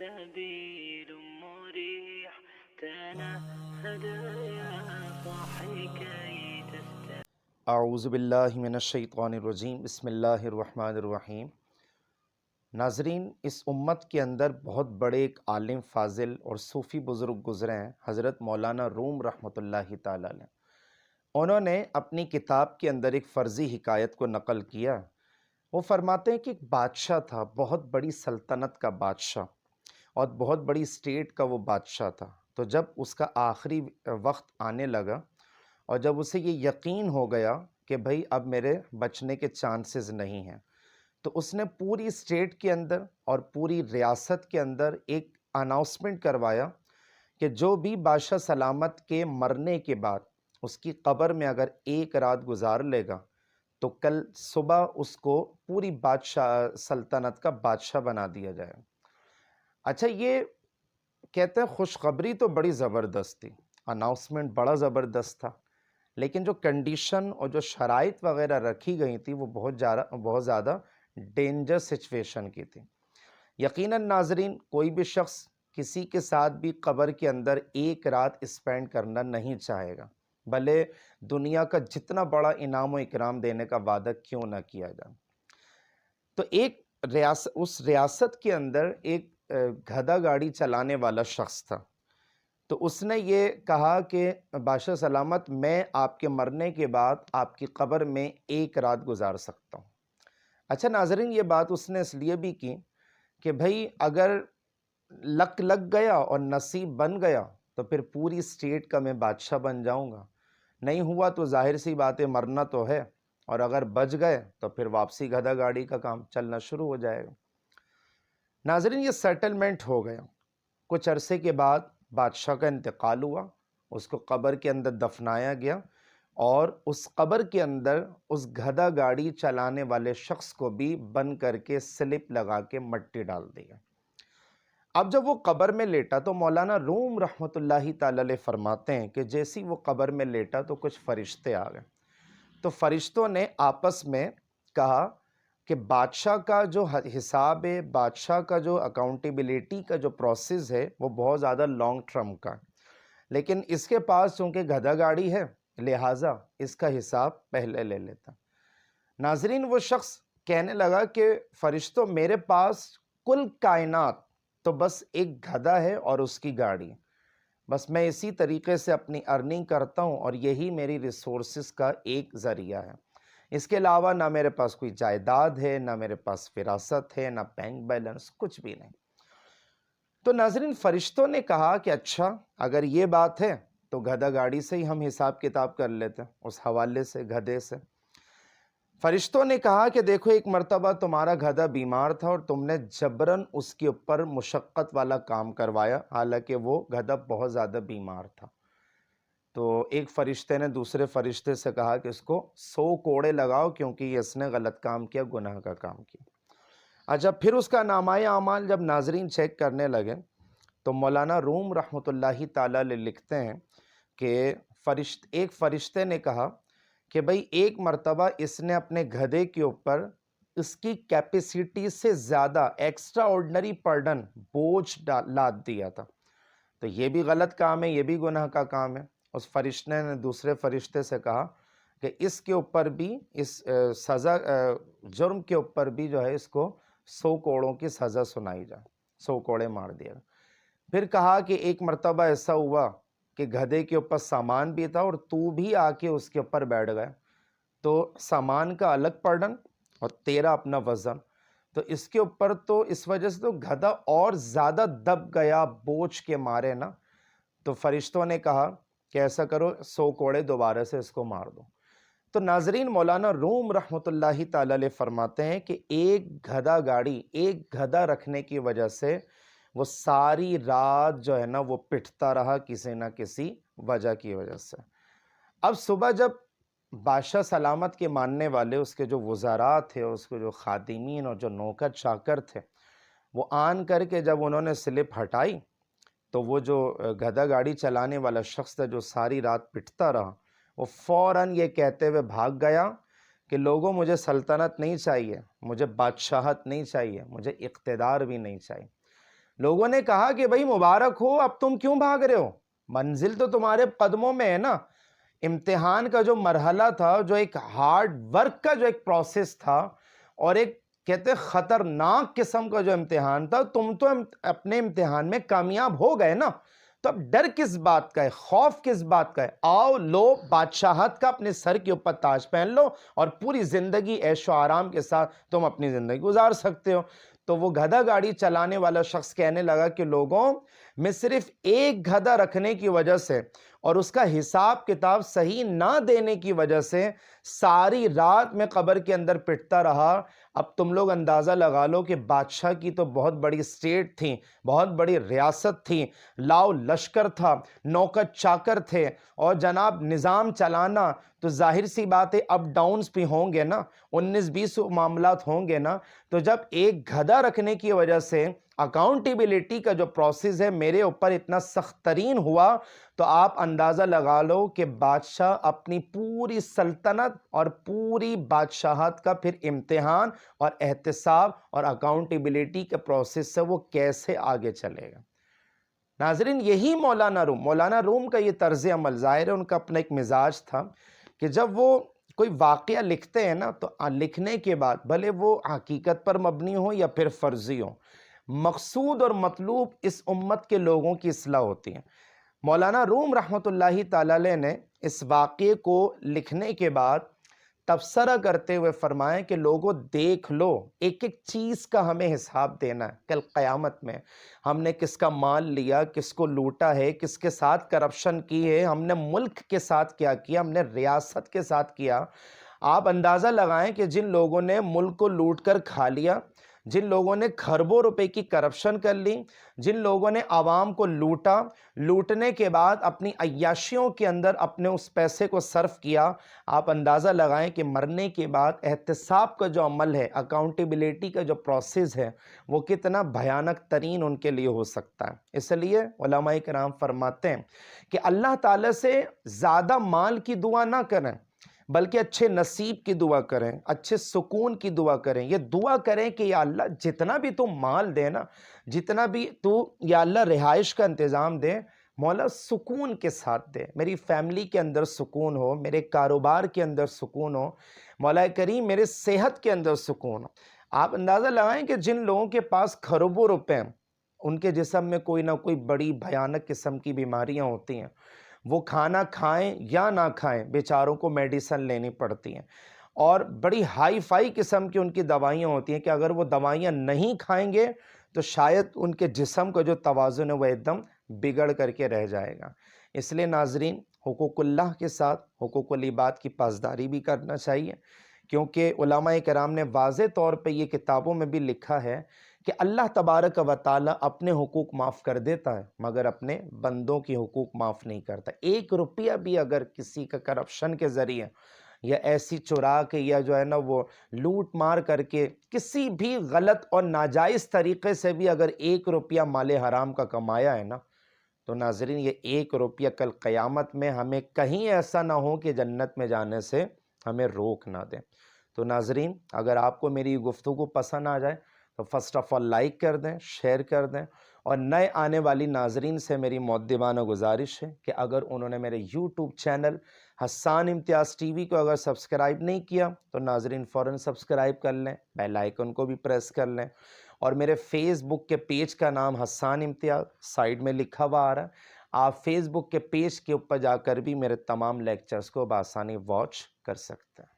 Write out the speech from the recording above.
سلسبيل مريح تنهد يا صاحي كي تستمع. اعوذ باللہ من الشیطان الرجیم، بسم اللہ الرحمن الرحیم۔ ناظرین، اس امت کے اندر بہت بڑے ایک عالم فاضل اور صوفی بزرگ گزرے ہیں، حضرت مولانا روم رحمۃ اللہ تعالی علیہ۔ انہوں نے اپنی کتاب کے اندر ایک فرضی حکایت کو نقل کیا۔ وہ فرماتے ہیں کہ ایک بادشاہ تھا، بہت بڑی سلطنت کا بادشاہ اور بہت بڑی اسٹیٹ کا وہ بادشاہ تھا۔ تو جب اس کا آخری وقت آنے لگا اور جب اسے یہ یقین ہو گیا کہ بھئی اب میرے بچنے کے چانسز نہیں ہیں، تو اس نے پوری اسٹیٹ کے اندر اور پوری ریاست کے اندر ایک اناؤنسمنٹ کروایا کہ جو بھی بادشاہ سلامت کے مرنے کے بعد اس کی قبر میں اگر ایک رات گزار لے گا تو کل صبح اس کو پوری بادشاہ سلطنت کا بادشاہ بنا دیا جائے۔ اچھا، یہ کہتے ہیں خوشخبری تو بڑی زبردست تھی، اناؤنسمنٹ بڑا زبردست تھا، لیکن جو کنڈیشن اور جو شرائط وغیرہ رکھی گئی تھی وہ بہت زیادہ ڈینجر سچویشن کی تھی۔ یقیناً ناظرین، کوئی بھی شخص کسی کے ساتھ بھی قبر کے اندر ایک رات اسپینڈ کرنا نہیں چاہے گا، بھلے دنیا کا جتنا بڑا انعام و اکرام دینے کا وعدہ کیوں نہ کیا جائے۔ تو ایک اس ریاست کے اندر ایک گدھا گاڑی چلانے والا شخص تھا۔ تو اس نے یہ کہا کہ بادشاہ سلامت، میں آپ کے مرنے کے بعد آپ کی قبر میں ایک رات گزار سکتا ہوں۔ اچھا ناظرین، یہ بات اس نے اس لیے بھی کی کہ بھئی اگر لک لگ گیا اور نصیب بن گیا تو پھر پوری اسٹیٹ کا میں بادشاہ بن جاؤں گا، نہیں ہوا تو ظاہر سی بات ہے مرنا تو ہے، اور اگر بچ گئے تو پھر واپسی گدھا گاڑی کا کام چلنا شروع ہو جائے گا۔ ناظرین، یہ سیٹلمنٹ ہو گیا۔ کچھ عرصے کے بعد بادشاہ کا انتقال ہوا، اس کو قبر کے اندر دفنایا گیا، اور اس قبر کے اندر اس گدھا گاڑی چلانے والے شخص کو بھی بند کر کے سلپ لگا کے مٹی ڈال دیا۔ اب جب وہ قبر میں لیٹا تو مولانا روم رحمۃ اللہ تعالی علیہ فرماتے ہیں کہ جیسی وہ قبر میں لیٹا تو کچھ فرشتے آ گئے۔ تو فرشتوں نے آپس میں کہا کہ بادشاہ کا جو حساب ہے، بادشاہ کا جو اکاؤنٹیبلٹی کا جو پروسیس ہے وہ بہت زیادہ لانگ ٹرم کا ہے، لیکن اس کے پاس چونکہ گدھا گاڑی ہے لہٰذا اس کا حساب پہلے لے لیتا۔ ناظرین، وہ شخص کہنے لگا کہ فرشتوں، میرے پاس کل کائنات تو بس ایک گدھا ہے اور اس کی گاڑی، بس میں اسی طریقے سے اپنی ارننگ کرتا ہوں اور یہی میری ریسورسز کا ایک ذریعہ ہے۔ اس کے علاوہ نہ میرے پاس کوئی جائیداد ہے، نہ میرے پاس وراثت ہے، نہ بینک بیلنس، کچھ بھی نہیں۔ تو ناظرین، فرشتوں نے کہا کہ اچھا اگر یہ بات ہے تو گدھا گاڑی سے ہی ہم حساب کتاب کر لیتے ہیں، اس حوالے سے گدھے سے۔ فرشتوں نے کہا کہ دیکھو، ایک مرتبہ تمہارا گدھا بیمار تھا اور تم نے جبراً اس کے اوپر مشقت والا کام کروایا، حالانکہ وہ گدھا بہت زیادہ بیمار تھا۔ تو ایک فرشتے نے دوسرے فرشتے سے کہا کہ اس کو 100 کوڑے لگاؤ کیونکہ یہ اس نے غلط کام کیا، گناہ کا کام کیا۔ اچھا، پھر اس کا نامۂ اعمال جب ناظرین چیک کرنے لگے تو مولانا روم رحمۃ اللہ تعالی علیہ لکھتے ہیں کہ ایک فرشتے نے کہا کہ بھئی ایک مرتبہ اس نے اپنے گدھے کے اوپر اس کی کیپیسٹی سے زیادہ ایکسٹرا آرڈنری برڈن بوجھ لاد دیا تھا، تو یہ بھی غلط کام ہے، یہ بھی گناہ کا کام ہے۔ اس فرشتے نے دوسرے فرشتے سے کہا کہ اس کے اوپر بھی، اس سزا جرم کے اوپر بھی جو ہے اس کو 100 کوڑوں کی سزا سنائی جائے، 100 کوڑے مار دیا۔ پھر کہا کہ ایک مرتبہ ایسا ہوا کہ گدھے کے اوپر سامان بھی تھا اور تو بھی آ کے اس کے اوپر بیٹھ گئے، تو سامان کا الگ پرڈن اور تیرا اپنا وزن، تو اس کے اوپر تو اس وجہ سے تو گدھا اور زیادہ دب گیا بوجھ کے مارے نا۔ تو فرشتوں نے کہا کہ ایسا کرو، 100 کوڑے دوبارہ سے اس کو مار دو۔ تو ناظرین، مولانا روم رحمۃ اللہ تعالی علیہ فرماتے ہیں کہ ایک گدھا گاڑی، ایک گدھا رکھنے کی وجہ سے وہ ساری رات جو ہے نا وہ پٹتا رہا کسی نہ کسی وجہ کی وجہ سے۔ اب صبح جب بادشاہ سلامت کے ماننے والے، اس کے جو وزراء تھے، اس کے جو خادمین اور جو نوکر چاکر تھے، وہ آن کر کے جب انہوں نے سلپ ہٹائی تو وہ جو گدھا گاڑی چلانے والا شخص تھا جو ساری رات پٹتا رہا، وہ فوراً یہ کہتے ہوئے بھاگ گیا کہ لوگوں، مجھے سلطنت نہیں چاہیے، مجھے بادشاہت نہیں چاہیے، مجھے اقتدار بھی نہیں چاہیے۔ لوگوں نے کہا کہ بھائی مبارک ہو، اب تم کیوں بھاگ رہے ہو؟ منزل تو تمہارے قدموں میں ہے نا۔ امتحان کا جو مرحلہ تھا، جو ایک ہارڈ ورک کا جو ایک پروسیس تھا، اور ایک کہتے خطرناک قسم کا جو امتحان تھا، تم تو اپنے امتحان میں کامیاب ہو گئے نا، تو اب ڈر کس بات کا ہے، خوف کس بات کا ہے؟ آؤ لو بادشاہت کا اپنے سر کے اوپر تاج پہن لو، اور پوری زندگی عیش و آرام کے ساتھ تم اپنی زندگی گزار سکتے ہو۔ تو وہ گدھا گاڑی چلانے والا شخص کہنے لگا کہ لوگوں، میں صرف ایک گدھا رکھنے کی وجہ سے اور اس کا حساب کتاب صحیح نہ دینے کی وجہ سے ساری رات میں قبر کے اندر پٹتا رہا۔ اب تم لوگ اندازہ لگا لو کہ بادشاہ کی تو بہت بڑی اسٹیٹ تھی، بہت بڑی ریاست تھی، لاؤ لشکر تھا، نوکر چاکر تھے، اور جناب نظام چلانا تو ظاہر سی بات ہے اپ ڈاؤنز بھی ہوں گے نا، 19-20 معاملات ہوں گے نا۔ تو جب ایک گدھا رکھنے کی وجہ سے اکاؤنٹیبلٹی کا جو پروسیس ہے میرے اوپر اتنا سخت ترین ہوا، تو آپ اندازہ لگا لو کہ بادشاہ اپنی پوری سلطنت اور پوری بادشاہت کا پھر امتحان اور احتساب اور اکاؤنٹیبلٹی کے پروسیس سے وہ کیسے آگے چلے گا۔ ناظرین، یہی مولانا روم کا یہ طرز عمل، ظاہر ہے ان کا اپنا ایک مزاج تھا کہ جب وہ کوئی واقعہ لکھتے ہیں نا، تو لکھنے کے بعد بھلے وہ حقیقت پر مبنی ہو یا پھر فرضی ہو، مقصود اور مطلوب اس امت کے لوگوں کی اصلاح ہوتی ہے۔ مولانا روم رحمۃ اللہ تعالی علیہ نے اس واقعے کو لکھنے کے بعد تبصرہ کرتے ہوئے فرمائے کہ لوگوں دیکھ لو، ایک ایک چیز کا ہمیں حساب دینا ہے کل قیامت میں۔ ہم نے کس کا مال لیا، کس کو لوٹا ہے، کس کے ساتھ کرپشن کی ہے، ہم نے ملک کے ساتھ کیا کیا، ہم نے ریاست کے ساتھ کیا۔ آپ اندازہ لگائیں کہ جن لوگوں نے ملک کو لوٹ کر کھا لیا، جن لوگوں نے کھربوں روپے کی کرپشن کر لی، جن لوگوں نے عوام کو لوٹا، لوٹنے کے بعد اپنی عیاشیوں کے اندر اپنے اس پیسے کو صرف کیا، آپ اندازہ لگائیں کہ مرنے کے بعد احتساب کا جو عمل ہے، اکاؤنٹیبلٹی کا جو پروسیس ہے، وہ کتنا بھیانک ترین ان کے لیے ہو سکتا ہے۔ اس لیے علماء کرام فرماتے ہیں کہ اللہ تعالیٰ سے زیادہ مال کی دعا نہ کریں، بلکہ اچھے نصیب کی دعا کریں، اچھے سکون کی دعا کریں۔ یہ دعا کریں کہ یا اللہ جتنا بھی تو مال دے نا، جتنا بھی تو یا اللہ رہائش کا انتظام دے، مولا سکون کے ساتھ دے، میری فیملی کے اندر سکون ہو، میرے کاروبار کے اندر سکون ہو، مولا کریم میرے صحت کے اندر سکون ہو۔ آپ اندازہ لگائیں کہ جن لوگوں کے پاس کھربوں روپے ہیں، ان کے جسم میں کوئی نہ کوئی بڑی بھیانک قسم کی بیماریاں ہوتی ہیں، وہ کھانا کھائیں یا نہ کھائیں بیچاروں کو میڈیسن لینی پڑتی ہیں، اور بڑی ہائی فائی قسم کی ان کی دوائیاں ہوتی ہیں کہ اگر وہ دوائیاں نہیں کھائیں گے تو شاید ان کے جسم کا جو توازن ہے وہ ایک دم بگڑ کر کے رہ جائے گا۔ اس لیے ناظرین، حقوق اللہ کے ساتھ حقوق العباد کی پاسداری بھی کرنا چاہیے، کیونکہ علماء کرام نے واضح طور پہ یہ کتابوں میں بھی لکھا ہے کہ اللہ تبارک و تعالیٰ اپنے حقوق معاف کر دیتا ہے مگر اپنے بندوں کی حقوق معاف نہیں کرتا۔ 1 روپیہ بھی اگر کسی کا کرپشن کے ذریعے یا ایسی چرا کے یا جو ہے نا وہ لوٹ مار کر کے کسی بھی غلط اور ناجائز طریقے سے بھی اگر 1 روپیہ مال حرام کا کمایا ہے نا، تو ناظرین یہ 1 روپیہ کل قیامت میں ہمیں کہیں ایسا نہ ہو کہ جنت میں جانے سے ہمیں روک نہ دیں۔ تو ناظرین، اگر آپ کو میری گفتگو پسند آ جائے تو فرسٹ آف آل لائک کر دیں، شیئر کر دیں، اور نئے آنے والی ناظرین سے میری مؤدبانہ گزارش ہے کہ اگر انہوں نے میرے یوٹیوب چینل حسان امتیاز ٹی وی کو اگر سبسکرائب نہیں کیا تو ناظرین فوراً سبسکرائب کر لیں، بیل آئیکن کو بھی پریس کر لیں، اور میرے فیس بک کے پیج کا نام حسان امتیاز سائیڈ میں لکھا ہوا آ رہا ہے، آپ فیس بک کے پیج کے اوپر جا کر بھی میرے تمام لیکچرز کو بآسانی واچ کر سکتے ہیں۔